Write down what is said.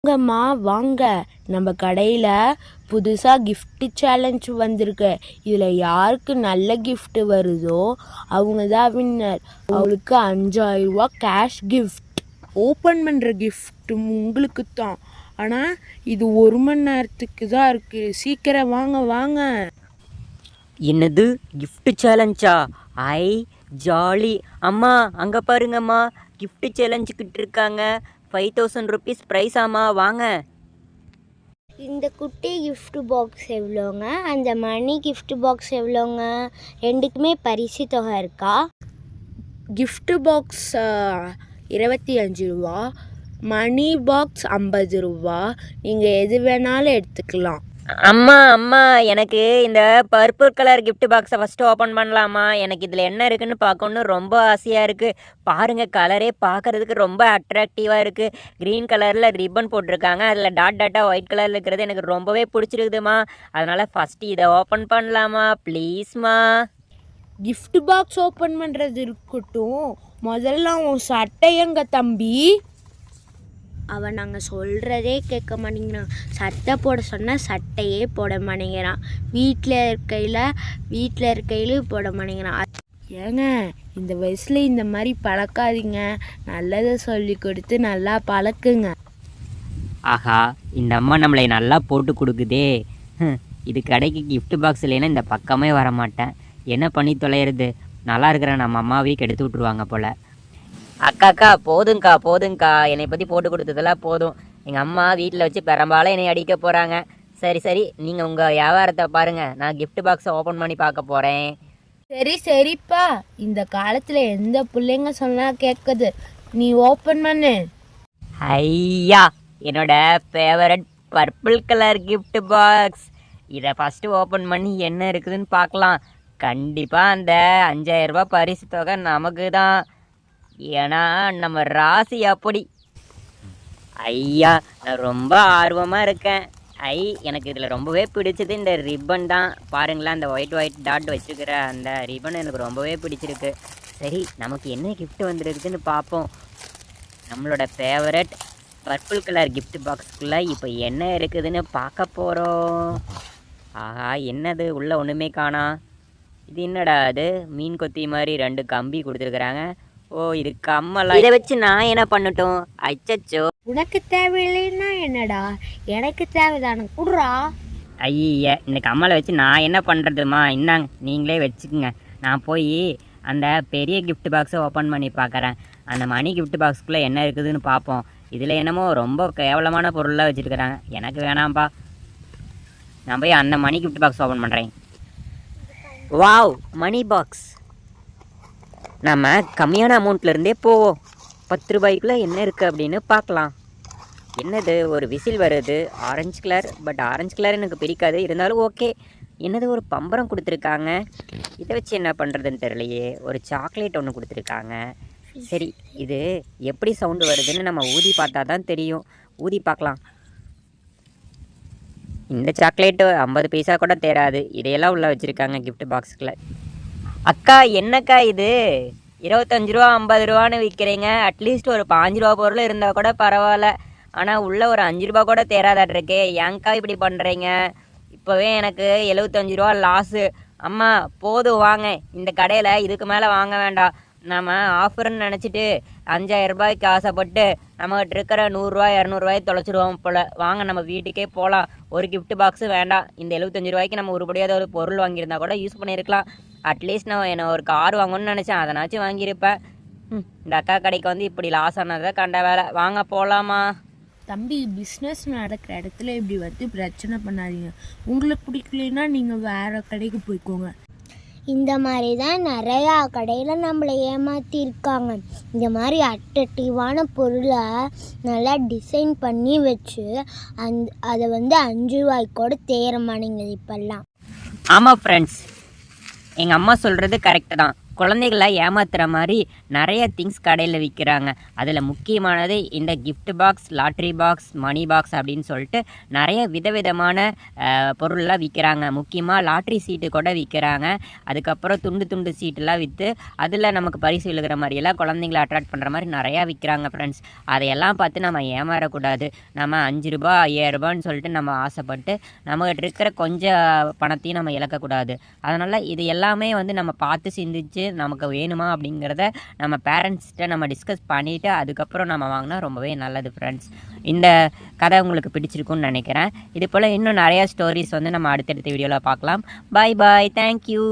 வாங்கம்மா வாங்க, நம்ம கடையில் புதுசாக gift சேலஞ்ச் வந்திருக்கு. இதில் யாருக்கு நல்ல gift வருதோ அவங்க தான் வின்னர். அவங்களுக்கு 5000 ரூபா கேஷ் கிஃப்ட். ஓப்பன் பண்ணுற gift உங்களுக்கு தான். ஆனால் இது 1 மணி நேரத்துக்கு தான் இருக்குது. சீக்கிரம் வாங்க வாங்க. என்னது gift சேலஞ்சா? ஐ ஜாலி. அம்மா அங்கே பாருங்கம்மா, gift சேலஞ்சுக்கிட்டு இருக்காங்க. 5000 ருபீஸ் ப்ரைஸ் ஆமா, வாங்க. இந்த குட்டி gift பாக்ஸ் எவ்வளோங்க? அந்த மணி gift பாக்ஸ் எவ்வளோங்க? ரெண்டுக்குமே பரிசு தொகை இருக்கா? gift பாக்ஸ் 25 ரூபா, மணி பாக்ஸ் 50 ரூபா. நீங்கள் எது வேணாலும் எடுத்துக்கலாம். அம்மா அம்மா, எனக்கு இந்த பர்பிள் கலர் gift பாக்ஸை ஃபஸ்ட்டு ஓப்பன் பண்ணலாமா? எனக்கு இதில் என்ன இருக்குன்னு பார்க்கணுன்னு ரொம்ப ஆசையாக இருக்குது. பாருங்கள், கலரே பார்க்குறதுக்கு ரொம்ப அட்ராக்டிவாக இருக்குது. க்ரீன் கலரில் ரிப்பன் போட்டிருக்காங்க. அதில் டாட்டாக ஒயிட் கலரில் இருக்கிறது எனக்கு ரொம்பவே பிடிச்சிருக்குதுமா. அதனால் ஃபஸ்ட்டு இதை ஓப்பன் பண்ணலாமா ப்ளீஸ்மா? gift பாக்ஸ் ஓப்பன் பண்ணுறது இருக்கட்டும், முதல்ல உன் சட்டை எங்க தம்பி? அவன் நாங்கள் சொல்கிறதே கேட்க மாட்டேங்கிறான். சட்டை போட சொன்னால் சட்டையே போட மாட்டேங்கிறான். வீட்டில் இருக்கையிலும் போட மாட்டேங்கிறான். ஏங்க, இந்த வயசில் இந்த மாதிரி பழக்காதீங்க. நல்லதை சொல்லி கொடுத்து நல்லா பழக்குங்க. ஆஹா, இந்த அம்மா நம்மளை நல்லா போட்டு கொடுக்குதே. இது கடைக்கு gift பாக்ஸ் இல்லைன்னா இந்த பக்கமே வர மாட்டேன். என்ன பண்ணி தொலைகிறது? நல்லா இருக்கிற நம்ம அம்மாவே கெடுத்து விட்ருவாங்க போல். அக்கா போதுங்க்கா, என்னை பற்றி போட்டு கொடுத்ததெல்லாம் போதும். எங்கள் அம்மா வீட்டில் வச்சு பெரும்பாலும் என்னை அடிக்க போகிறாங்க. சரி, நீங்கள் உங்கள் வியாபாரத்தை பாருங்கள், நான் gift பாக்ஸை ஓப்பன் பண்ணி பார்க்க போகிறேன். சரிப்பா, இந்த காலத்தில் எந்த பிள்ளைங்க சொன்னால் கேட்குது. நீ ஓப்பன் பண்ணு. ஐயா, என்னோட favourite purple colour gift box. இதை ஃபஸ்ட்டு ஓப்பன் பண்ணி என்ன இருக்குதுன்னு பார்க்கலாம். கண்டிப்பாக அந்த 5000 ரூபா பரிசு தொகை நமக்கு தான். ஏன்னா நம்ம ராசி அப்படி. ஐயா, நான் ரொம்ப ஆர்வமாக இருக்கேன். எனக்கு இதில் ரொம்பவே பிடிச்சது இந்த ரிப்பன் தான். பாருங்களேன், அந்த ஒயிட் டாட் வச்சுக்கிற அந்த ரிப்பன் எனக்கு ரொம்பவே பிடிச்சிருக்கு. சரி, நமக்கு என்ன gift வந்துருக்குதுன்னு பார்ப்போம். நம்மளோட ஃபேவரட் பர்பிள் கலர் gift பாக்ஸுக்குள்ளே இப்போ என்ன இருக்குதுன்னு பார்க்க போகிறோம். ஆஹா, என்னது உள்ளே ஒன்றுமே காணா. இது என்னடா அது? மீன் கொத்தி மாதிரி 2 கம்பி கொடுத்துருக்குறாங்க. ஓ, இது கம்மலா. இதை வச்சு நான் என்ன பண்ணட்டும்? அச்சச்சோ, உனக்கு தேவையில்லைன்னா என்னடா, எனக்கு தேவைதானே, குடுறா. ஐய, இந்த கம்மலை வச்சு நான் என்ன பண்ணுறதுமா? இந்தாங்க, நீங்களே வச்சுக்குங்க. நான் போய் அந்த பெரிய gift பாக்ஸை ஓப்பன் பண்ணி பார்க்குறேன். அந்த மணி gift பாக்ஸுக்குள்ளே என்ன இருக்குதுன்னு பார்ப்போம். இதில் என்னமோ ரொம்ப கேவலமான பொருளாக வச்சுருக்குறாங்க. எனக்கு வேணாம்ப்பா. நான் போய் அந்த மணி gift பாக்ஸ் ஓப்பன் பண்ணுறேன். Wow, money box. நம்ம கம்மியான அமௌண்ட்லேருந்தே போவோம். 10 ரூபாய்க்குள்ளே என்ன இருக்குது அப்படின்னு பார்க்கலாம். என்னது, ஒரு விசில் வருது, orange colour. But orange colour எனக்கு பிடிக்காது, இருந்தாலும் ஓகே. என்னது, ஒரு பம்பரம் கொடுத்துருக்காங்க. இதை வச்சு என்ன பண்ணுறதுன்னு தெரியலையே. ஒரு சாக்லேட் ஒன்று கொடுத்துருக்காங்க. சரி, இது எப்படி சவுண்டு வருதுன்னு நம்ம ஊதி பார்த்தா தான் தெரியும். ஊதி பார்க்கலாம். இந்த சாக்லேட்டு 50 பைசா கூட தேராது. இதையெல்லாம் உள்ளே வச்சுருக்காங்க gift பாக்ஸுக்குள்ளே. அக்கா, என்னக்கா இது 25 ரூபா 50 ரூபான்னு விற்கிறீங்க? அட்லீஸ்ட் ஒரு 5 ரூபா பொருள் இருந்தால் கூட பரவாயில்ல. ஆனால் உள்ளே ஒரு 5 ரூபா கூட தேராதாட்ருக்கே. ஏங்க்கா இப்படி பண்ணுறீங்க? இப்போவே எனக்கு 75 ரூபா லாஸு. அம்மா போதும், வாங்க. இந்த கடையில் இதுக்கு மேலே வாங்க வேண்டாம். நம்ம ஆஃபர்னு நினச்சிட்டு 5000 ரூபாய்க்கு ஆசைப்பட்டு நம்மகிட்ட இருக்கிற 100 ரூபா 200 ரூபாய் தொலைச்சிடுவோம் போல். வாங்க, நம்ம வீட்டுக்கே போகலாம். ஒரு gift பாக்ஸு வேண்டாம். இந்த 75 ரூபாய்க்கு நம்ம உருப்படியாக ஒரு பொருள் வாங்கியிருந்தா கூட யூஸ் பண்ணியிருக்கலாம். அட்லீஸ்ட் நான் என்ன ஒரு கார் வாங்கணும்னு நினச்சேன், அதனாச்சும் வாங்கியிருப்பேன். இந்த அக்கா கடைக்கு வந்து இப்படி லாஸ் ஆனதை கண்ட வேலை. வாங்க போகலாமா? தம்பி, பிஸ்னஸ் நடக்கிற இடத்துல இப்படி வந்து பிரச்சனை பண்ணாதீங்க. உங்களுக்கு பிடிக்கலைன்னா நீங்கள் வேறு கடைக்கு போய்க்கோங்க. இந்த மாதிரி தான் நிறையா கடையில் நம்மளை ஏமாற்றிருக்காங்க. இந்த மாதிரி அட்ராக்டிவான பொருளை நல்லா டிசைன் பண்ணி வச்சு அதை வந்து 5 ரூபாய்க்கு கூட தேர மாட்டேங்குது இப்போல்லாம். ஆமாம் ஃப்ரெண்ட்ஸ், எங்கள் அம்மா சொல்கிறது கரெக்டு தான். குழந்தைகளை ஏமாத்துற மாதிரி நிறைய திங்ஸ் கடையில் விற்கிறாங்க. அதில் முக்கியமானது இந்த gift box, lottery box, money box அப்படின்னு சொல்லிட்டு நிறைய விதவிதமான பொருள்லாம் விற்கிறாங்க. முக்கியமாக லாட்ரி சீட்டு கூட விற்கிறாங்க. அதுக்கப்புறம் துண்டு துண்டு சீட்டெல்லாம் விற்று அதில் நமக்கு பரிசு விழுகிற மாதிரியெல்லாம் குழந்தைங்களை அட்ராக்ட் பண்ணுற மாதிரி நிறையா விற்கிறாங்க ஃப்ரெண்ட்ஸ். அதையெல்லாம் பார்த்து நம்ம ஏமாறக்கூடாது. நம்ம 5 ரூபா 5000 ரூபான்னு சொல்லிட்டு நம்ம ஆசைப்பட்டு நம்மகிட்ட இருக்கிற கொஞ்சம் பணத்தையும் நம்ம இழக்கக்கூடாது. அதனால் இது எல்லாமே வந்து நம்ம பார்த்து சிந்திச்சு நமக்கு வேணுமா அப்படிங்கிறத நம்ம பேரண்ட்ஸ்கிட்ட நம்ம டிஸ்கஸ் பண்ணிவிட்டு அதுக்கப்புறம் நம்ம வாங்கினா ரொம்பவே நல்லது ஃப்ரெண்ட்ஸ். இந்த கதை உங்களுக்கு பிடிச்சிருக்குன்னு நினைக்கிறேன். இது போல் இன்னும் நிறையா ஸ்டோரிஸ் வந்து நம்ம அடுத்தடுத்த வீடியோவில் பார்க்கலாம். பாய் பாய், தேங்க்யூ.